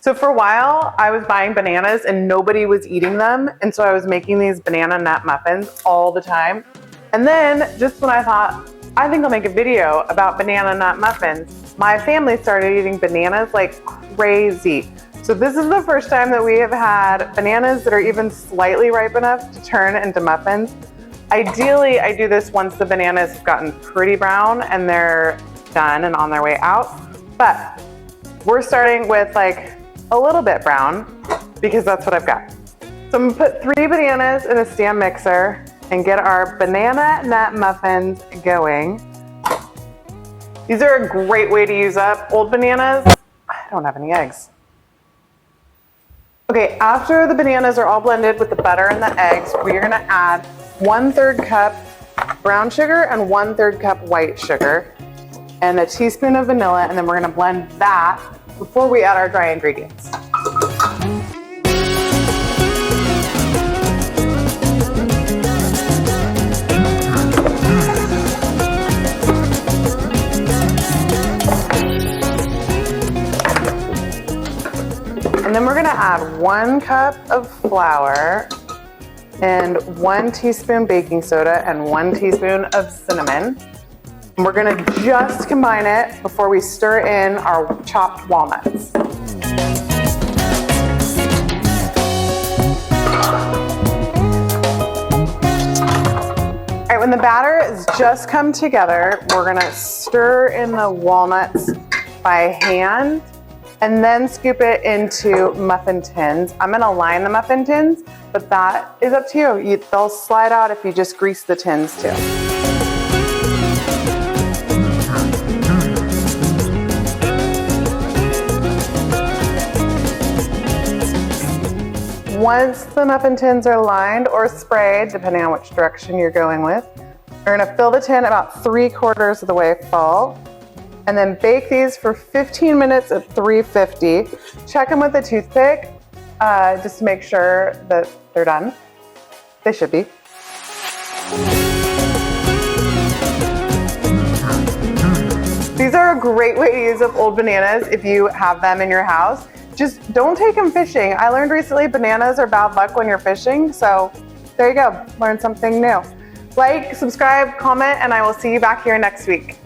So for a while, I was buying bananas and nobody was eating them. And so I was making these banana nut muffins all the time. And then just when I thought, I think I'll make a video about banana nut muffins, my family started eating bananas like crazy. So this is the first time that we have had bananas that are even slightly ripe enough to turn into muffins. Ideally, I do this once the bananas have gotten pretty brown and they're done and on their way out. But we're starting with like a little bit brown because that's what I've got. So I'm gonna put 3 bananas in a stand mixer and get our banana nut muffins going. These are a great way to use up old bananas. I don't have any eggs. Okay, after the bananas are all blended with the butter and the eggs, we're gonna add 1/3 cup brown sugar and 1/3 cup white sugar and a teaspoon of vanilla, and then we're gonna blend that before we add our dry ingredients. And then we're gonna add 1 cup of flour and 1 teaspoon baking soda and 1 teaspoon of cinnamon. And we're gonna just combine it before we stir in our chopped walnuts. All right, when the batter has just come together, we're gonna stir in the walnuts by hand and then scoop it into muffin tins. I'm gonna line the muffin tins, but that is up to you. They'll slide out if you just grease the tins too. Once the muffin tins are lined or sprayed, depending on which direction you're going with, we're gonna fill the tin about 3/4 of the way full, and then bake these for 15 minutes at 350. Check them with a toothpick just to make sure that they're done. They should be. These are a great way to use up old bananas if you have them in your house. Just don't take them fishing. I learned recently bananas are bad luck when you're fishing, so there you go, learn something new. Like, subscribe, comment, and I will see you back here next week.